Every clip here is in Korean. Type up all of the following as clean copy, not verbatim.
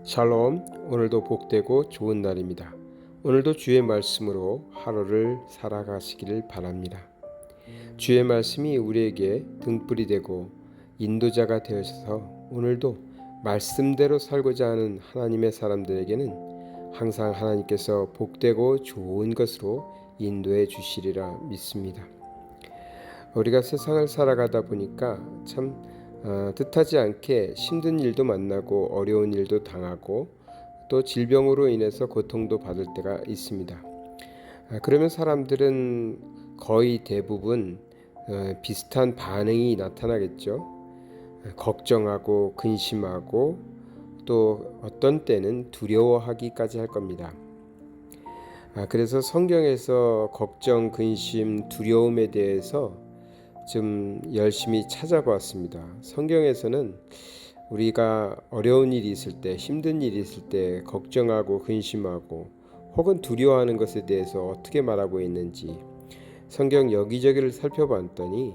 샬롬, 오늘도 복되고 좋은 날입니다. 오늘도 주의 말씀으로 하루를 살아가시기를 바랍니다. 주의 말씀이 우리에게 등불이 되고 인도자가 되어서 오늘도 말씀대로 살고자 하는 하나님의 사람들에게는 항상 하나님께서 복되고 좋은 것으로 인도해 주시리라 믿습니다. 우리가 세상을 살아가다 보니까 참 뜻하지 않게 힘든 일도 만나고 어려운 일도 당하고 또 질병으로 인해서 고통도 받을 때가 있습니다. 그러면 사람들은 거의 대부분 비슷한 반응이 나타나겠죠. 걱정하고 근심하고 또 어떤 때는 두려워하기까지 할 겁니다. 그래서 성경에서 걱정, 근심, 두려움에 대해서 좀 열심히 찾아보았습니다. 성경에서는 우리가 어려운 일이 있을 때, 힘든 일이 있을 때 걱정하고 근심하고 혹은 두려워하는 것에 대해서 어떻게 말하고 있는지 성경 여기저기를 살펴봤더니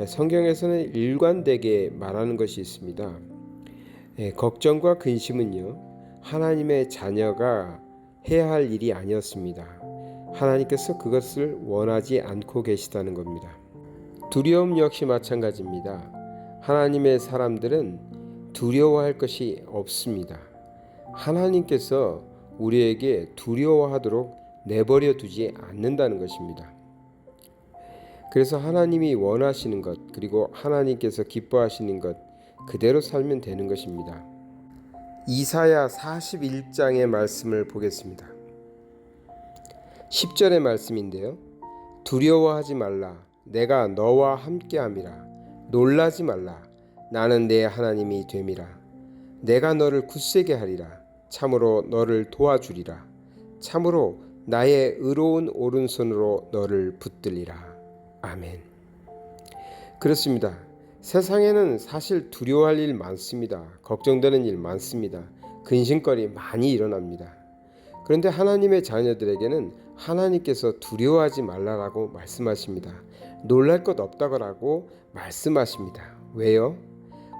성경에서는 일관되게 말하는 것이 있습니다. 걱정과 근심은요, 하나님의 자녀가 해야 할 일이 아니었습니다. 하나님께서 그것을 원하지 않고 계시다는 겁니다. 두려움 역시 마찬가지입니다. 하나님의 사람들은 두려워할 것이 없습니다. 하나님께서 우리에게 두려워하도록 내버려 두지 않는다는 것입니다. 그래서 하나님이 원하시는 것, 그리고 하나님께서 기뻐하시는 것 그대로 살면 되는 것입니다. 이사야 41장의 말씀을 보겠습니다. 10절의 말씀인데요. 두려워하지 말라. 내가 너와 함께함이라. 놀라지 말라. 나는 내 하나님이 됨이라. 내가 너를 굳세게 하리라. 참으로 너를 도와주리라. 참으로 나의 의로운 오른손으로 너를 붙들리라. 아멘. 그렇습니다. 세상에는 사실 두려워할 일 많습니다. 걱정되는 일 많습니다. 근심거리 많이 일어납니다. 그런데 하나님의 자녀들에게는 하나님께서 두려워하지 말라라고 말씀하십니다. 놀랄 것 없다고 말씀하십니다. 왜요?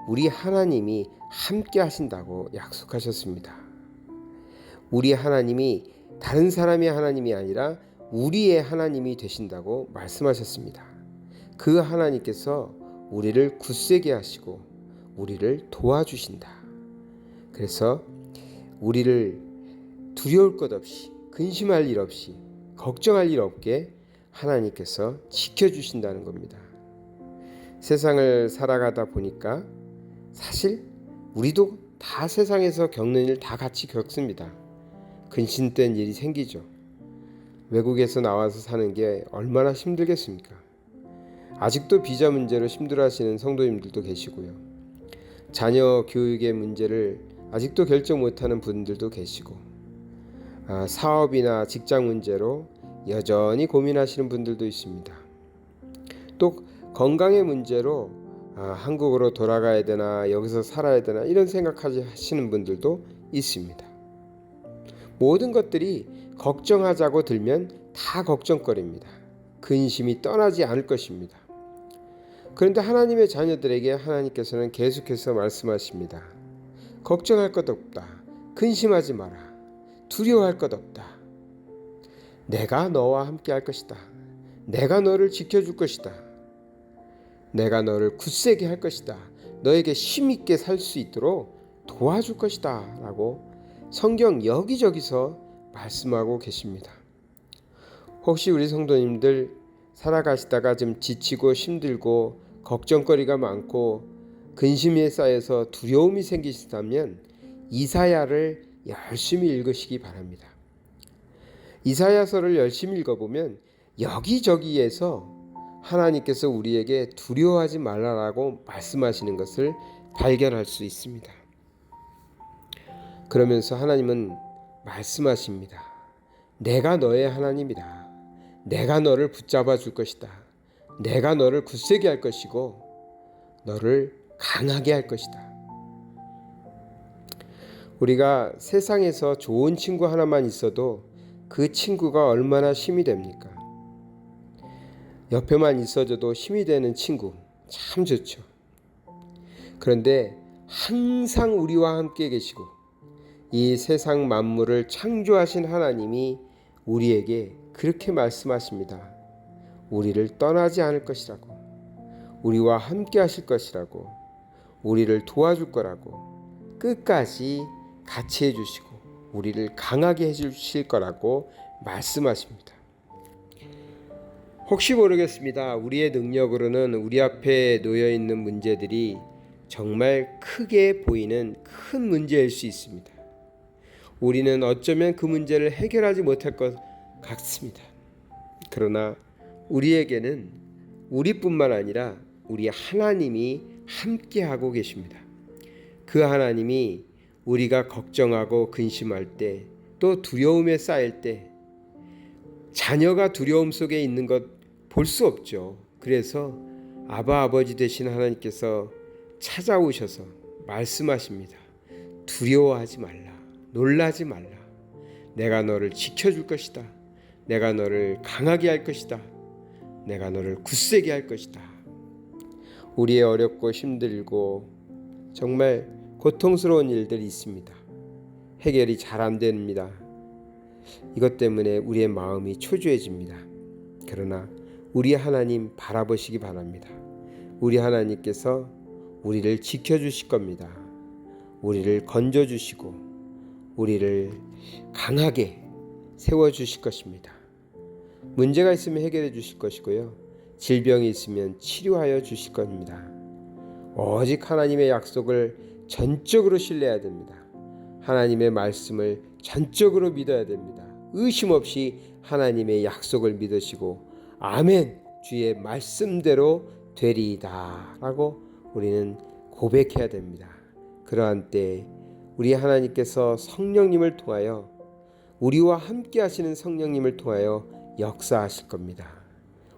우리 하나님이 함께 하신다고 약속하셨습니다. 우리 하나님이 다른 사람의 하나님이 아니라 우리의 하나님이 되신다고 말씀하셨습니다. 그 하나님께서 우리를 굳세게 하시고 우리를 도와주신다. 그래서 우리를 두려울 것 없이, 근심할 일 없이, 걱정할 일 없게 하나님께서 지켜주신다는 겁니다. 세상을 살아가다 보니까 사실 우리도 다 세상에서 겪는 일 다 같이 겪습니다. 근심된 일이 생기죠. 외국에서 나와서 사는 게 얼마나 힘들겠습니까? 아직도 비자 문제로 힘들어하시는 성도님들도 계시고요. 자녀 교육의 문제를 아직도 결정 못하는 분들도 계시고, 사업이나 직장 문제로 여전히 고민하시는 분들도 있습니다. 또 건강의 문제로 한국으로 돌아가야 되나 여기서 살아야 되나 이런 생각하시는 분들도 있습니다. 모든 것들이 걱정하자고 들면 다 걱정거리입니다. 근심이 떠나지 않을 것입니다. 그런데 하나님의 자녀들에게 하나님께서는 계속해서 말씀하십니다. 걱정할 것 없다. 근심하지 마라. 두려워할 것 없다. 내가 너와 함께 할 것이다. 내가 너를 지켜줄 것이다. 내가 너를 굳세게 할 것이다. 너에게 힘있게 살 수 있도록 도와줄 것이다. 라고 성경 여기저기서 말씀하고 계십니다. 혹시 우리 성도님들 살아가시다가 좀 지치고 힘들고 걱정거리가 많고 근심에 쌓여서 두려움이 생기시다면 이사야를 열심히 읽으시기 바랍니다. 이사야서를 열심히 읽어보면 여기저기에서 하나님께서 우리에게 두려워하지 말라라고 말씀하시는 것을 발견할 수 있습니다. 그러면서 하나님은 말씀하십니다. 내가 너의 하나님이다. 내가 너를 붙잡아 줄 것이다. 내가 너를 굳세게 할 것이고 너를 강하게 할 것이다. 우리가 세상에서 좋은 친구 하나만 있어도 그 친구가 얼마나 힘이 됩니까? 옆에만 있어줘도 힘이 되는 친구 참 좋죠. 그런데 항상 우리와 함께 계시고 이 세상 만물을 창조하신 하나님이 우리에게 그렇게 말씀하십니다. 우리를 떠나지 않을 것이라고, 우리와 함께 하실 것이라고, 우리를 도와줄 거라고, 끝까지 같이 해주시고 우리를 강하게 해주실 거라고 말씀하십니다. 혹시 모르겠습니다. 우리의 능력으로는 우리 앞에 놓여 있는 문제들이 정말 크게 보이는 큰 문제일 수 있습니다. 우리는 어쩌면 그 문제를 해결하지 못할 것 같습니다. 그러나 우리에게는 우리뿐만 아니라 우리 하나님이 함께하고 계십니다. 그 하나님이 우리가 걱정하고 근심할 때, 또 두려움에 쌓일 때, 자녀가 두려움 속에 있는 것 볼 수 없죠. 그래서 아버지 되신 하나님께서 찾아오셔서 말씀하십니다. 두려워하지 말라. 놀라지 말라. 내가 너를 지켜줄 것이다. 내가 너를 강하게 할 것이다. 내가 너를 굳세게 할 것이다. 우리의 어렵고 힘들고 정말 고통스러운 일들이 있습니다. 해결이 잘 안 됩니다. 이것 때문에 우리의 마음이 초조해집니다. 그러나 우리 하나님 바라보시기 바랍니다. 우리 하나님께서 우리를 지켜주실 겁니다. 우리를 건져주시고 우리를 강하게 세워주실 것입니다. 문제가 있으면 해결해 주실 것이고요. 질병이 있으면 치료하여 주실 겁니다. 오직 하나님의 약속을 전적으로 신뢰해야 됩니다. 하나님의 말씀을 전적으로 믿어야 됩니다. 의심 없이 하나님의 약속을 믿으시고 아멘, 주의 말씀대로 되리이다 라고 우리는 고백해야 됩니다. 그러한 때 우리 하나님께서 성령님을 통하여, 우리와 함께 하시는 성령님을 통하여 역사하실 겁니다.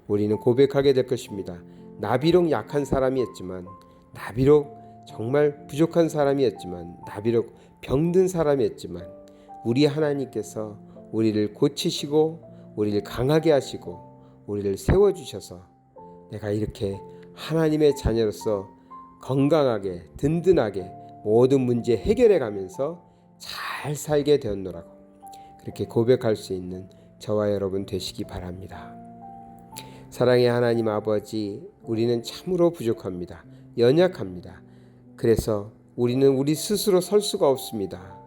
우리는 고백하게 될 것입니다. 나 비록 약한 사람이었지만, 나 비록 정말 부족한 사람이었지만, 나 비록 병든 사람이었지만 우리 하나님께서 우리를 고치시고 우리를 강하게 하시고 우리를 세워주셔서 내가 이렇게 하나님의 자녀로서 건강하게 든든하게 모든 문제 해결해 가면서 잘 살게 되었노라고 그렇게 고백할 수 있는 저와 여러분 되시기 바랍니다. 사랑의 하나님 아버지, 우리는 참으로 부족합니다. 연약합니다. 그래서 우리는 우리 스스로 설 수가 없습니다.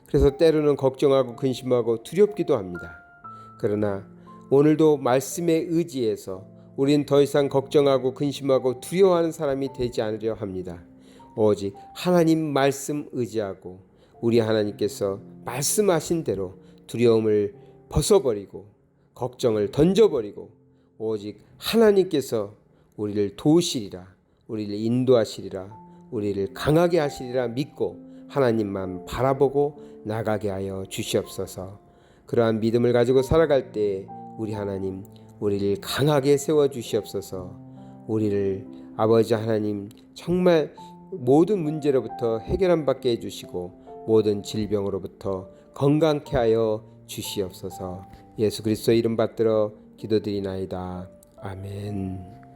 그래서 때로는 걱정하고 근심하고 두렵기도 합니다. 그러나 오늘도 말씀에 의지해서 우린 더 이상 걱정하고 근심하고 두려워하는 사람이 되지 않으려 합니다. 오직 하나님 말씀 의지하고 우리 하나님께서 말씀하신 대로 두려움을 벗어버리고 걱정을 던져버리고 오직 하나님께서 우리를 도우시리라, 우리를 인도하시리라, 우리를 강하게 하시리라 믿고 하나님만 바라보고 나가게 하여 주시옵소서. 그러한 믿음을 가지고 살아갈 때 우리 하나님, 우리를 강하게 세워주시옵소서. 우리를 아버지 하나님 정말 모든 문제로부터 해결함 받게 해주시고 모든 질병으로부터 건강케 하여 주시옵소서. 예수 그리스도 이름 받들어 기도드리나이다. 아멘.